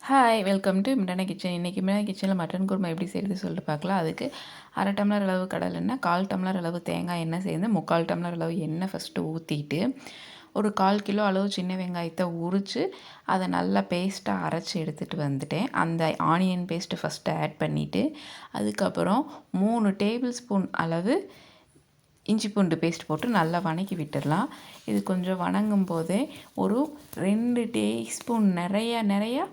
Hi welcome to மிட்டான kitchen. இன்றைக்கி மிட்டான கிச்சனில் மட்டன் குருமா எப்படி செய்கிறது சொல்லிட்டு பார்க்கலாம். அதுக்கு 1/2 டம்ளர் அளவு கடலை எண்ணெய், 1/4 டம்ளர் அளவு தேங்காய் எண்ணெய் சேர்ந்து 3/4 டம்ளர் அளவு எண்ணெய் ஃபஸ்ட்டு ஊற்றிட்டு ஒரு 1/4 கிலோ அளவு சின்ன வெங்காயத்தை உரித்து அதை நல்லா பேஸ்ட்டாக அரைச்சி எடுத்துகிட்டு வந்துட்டேன். அந்த ஆனியன் பேஸ்ட்டு ஃபஸ்ட்டு ஆட் பண்ணிவிட்டு அதுக்கப்புறம் 3 டேபிள் ஸ்பூன் அளவு இஞ்சி பூண்டு பேஸ்ட் போட்டு நல்லா வதக்கி விட்டுடலாம். இது கொஞ்சம் வதங்கும் போதே ஒரு 2 டீஸ்பூன் நிறையா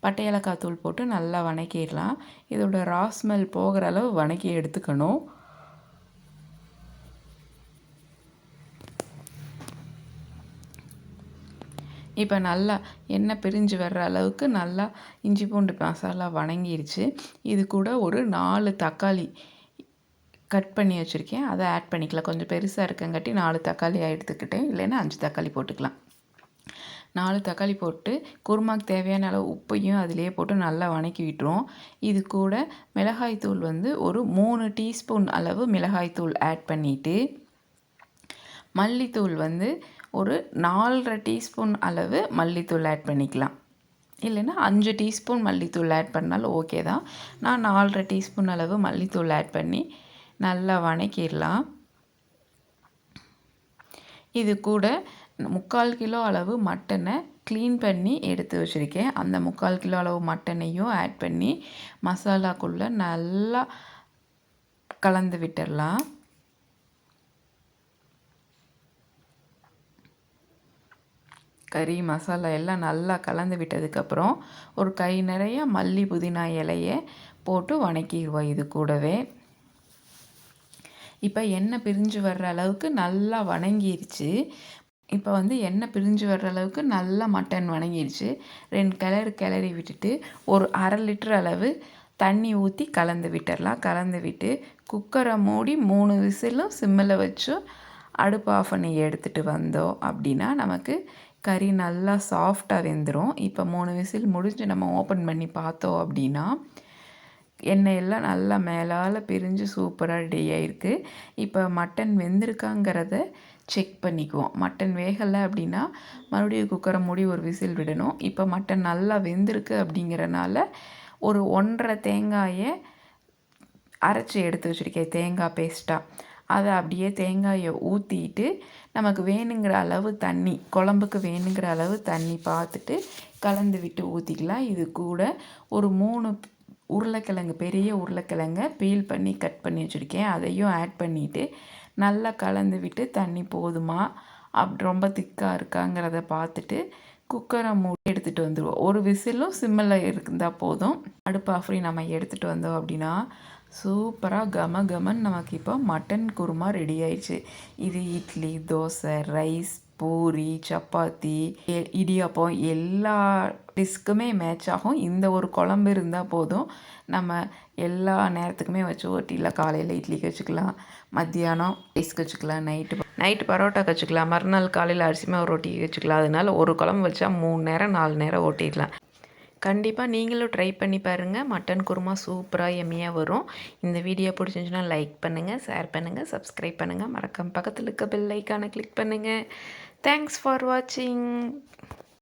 பட்டை ஏலக்காய் தூள் போட்டு நல்லா வதக்கிடலாம். இதோட ரா ஸ்மெல் போகிற அளவு வதக்கி எடுத்துக்கணும். இப்போ நல்லா எண்ணெய் பிரிஞ்சு வர்ற அளவுக்கு நல்லா இஞ்சி பூண்டு மசாலா வதங்கிருச்சு. இது கூட ஒரு 4 தக்காளி கட் பண்ணி வச்சுருக்கேன், அதை ஆட் பண்ணிக்கலாம். கொஞ்சம் பெருசாக இருக்கங்காட்டி 4 தக்காளி எடுத்துக்கிட்டேன், இல்லைன்னா 5 தக்காளி போட்டுக்கலாம். 4 தக்காளி போட்டு குருமாக்கு தேவையான அளவு உப்பையும் அதிலே போட்டு நல்லா வதக்கி விட்டுருவோம். இது கூட மிளகாய்த்தூள் ஒரு 3 டீஸ்பூன் அளவு மிளகாய்த்தூள் ஆட் பண்ணிவிட்டு மல்லித்தூள் ஒரு 4.5 டீஸ்பூன் அளவு மல்லித்தூள் ஆட் பண்ணிக்கலாம். இல்லைன்னா 5 டீஸ்பூன் மல்லித்தூள் ஆட் பண்ணாலும் ஓகே தான். நான் 4.5 டீஸ்பூன் அளவு மல்லித்தூள் ஆட் பண்ணி நல்லா வதக்கிடலாம். இது கூட 3/4 கிலோ அளவு மட்டனை க்ளீன் பண்ணி எடுத்து வச்சுருக்கேன். அந்த 3/4 கிலோ அளவு மட்டனையும் ஆட் பண்ணி மசாலாக்குள்ளே நல்லா கலந்து விட்டுடலாம். கறி மசாலா எல்லாம் நல்லா கலந்து விட்டதுக்கப்புறம் ஒரு கை நிறைய மல்லி புதினா இலையை போட்டு வதக்கிடுவோம். இது கூடவே இப்போ எண்ணெய் பிரிஞ்சு வர்ற அளவுக்கு நல்லா வதங்கிருச்சு. இப்போ எண்ணெய் பிரிஞ்சு வர்ற அளவுக்கு நல்லா மட்டன் வதங்கிருச்சு. 2 கிளறி விட்டுட்டு ஒரு 1/2 லிட்டர் அளவு தண்ணி ஊற்றி கலந்து விட்டுடலாம். கலந்து விட்டு குக்கரை மூடி 3 விசிலும் சிம்மில் வச்சு அடுப்பு ஆஃப் பண்ணி எடுத்துகிட்டு வந்தோம் அப்படின்னா நமக்கு கறி நல்லா சாஃப்டாக வெந்துடும். இப்போ 3 விசில் முடிஞ்சு நம்ம ஓப்பன் பண்ணி பார்த்தோம் அப்படின்னா எண்ணெயெல்லாம் நல்லா மேலால் பிரிஞ்சு சூப்பராக ரெடி ஆகிருக்கு. இப்போ மட்டன் வெந்திருக்காங்கிறத செக் பண்ணிக்குவோம். மட்டன் வேகலை அப்படின்னா மறுபடியும் குக்கரை மூடி ஒரு விசில் விடணும். இப்போ மட்டன் நல்லா வெந்திருக்கு அப்படிங்கிறனால ஒரு 1.5 தேங்காயை அரைச்சி எடுத்து வச்சுருக்கேன், தேங்காய் பேஸ்ட்டாக. அதை அப்படியே தேங்காயை ஊற்றிட்டு நமக்கு வேணுங்கிற அளவு தண்ணி, குழம்புக்கு வேணுங்கிற அளவு தண்ணி பார்த்துட்டு கலந்து விட்டு ஊற்றிக்கலாம். இது கூட ஒரு 3 உருளைக்கிழங்கு, பெரிய உருளைக்கிழங்கை பீல் பண்ணி கட் பண்ணி வச்சுருக்கேன், அதையும் ஆட் பண்ணிவிட்டு நல்லா கலந்து விட்டு தண்ணி போதுமா ரொம்ப திக்காக இருக்காங்கிறத பார்த்துட்டு குக்கரை மூடி எடுத்துகிட்டு வந்துடுவோம். ஒரு விசிலும் சிம்மில் இருந்தால் போதும். அடுப்பு ஆஃப் பண்ணி நம்ம எடுத்துகிட்டு வந்தோம் அப்படின்னா சூப்பராக கம கமன்னு நமக்கு இப்போ மட்டன் குருமா ரெடி ஆயிடுச்சு. இது இட்லி, தோசை, ரைஸ், பூரி, சப்பாத்தி, இடியாப்பம் எல்லா டிஷ்க்குமே மேட்ச் ஆகும். இந்த ஒரு குழம்பு இருந்தால் போதும், நம்ம எல்லா நேரத்துக்குமே வச்சு ஓட்டிடலாம். காலையில் இட்லிக்கு வச்சுக்கலாம், மத்தியானம் ரைஸ்க்கு வச்சுக்கலாம், நைட்டு பரோட்டாக்கு வச்சுக்கலாம், மறுநாள் காலையில் அரிசி மாவு ரொட்டிக்கு வச்சுக்கலாம். அதனால ஒரு குழம்பு வச்சா 3 நேரம் 4 நேரம் ஓட்டிடலாம். கண்டிப்பாக நீங்களும் ட்ரை பண்ணி பாருங்கள். மட்டன் குருமா சூப்பராக எம்மியாக வரும். இந்த வீடியோ பிடிச்சிருந்துச்சுன்னா லைக் பண்ணுங்கள், ஷேர் பண்ணுங்கள், சப்ஸ்கிரைப் பண்ணுங்கள். மறக்காம பக்கத்தில் இருக்க பெல் ஐக்கானை கிளிக் பண்ணுங்கள். தேங்க்ஸ் ஃபார் வாட்சிங்.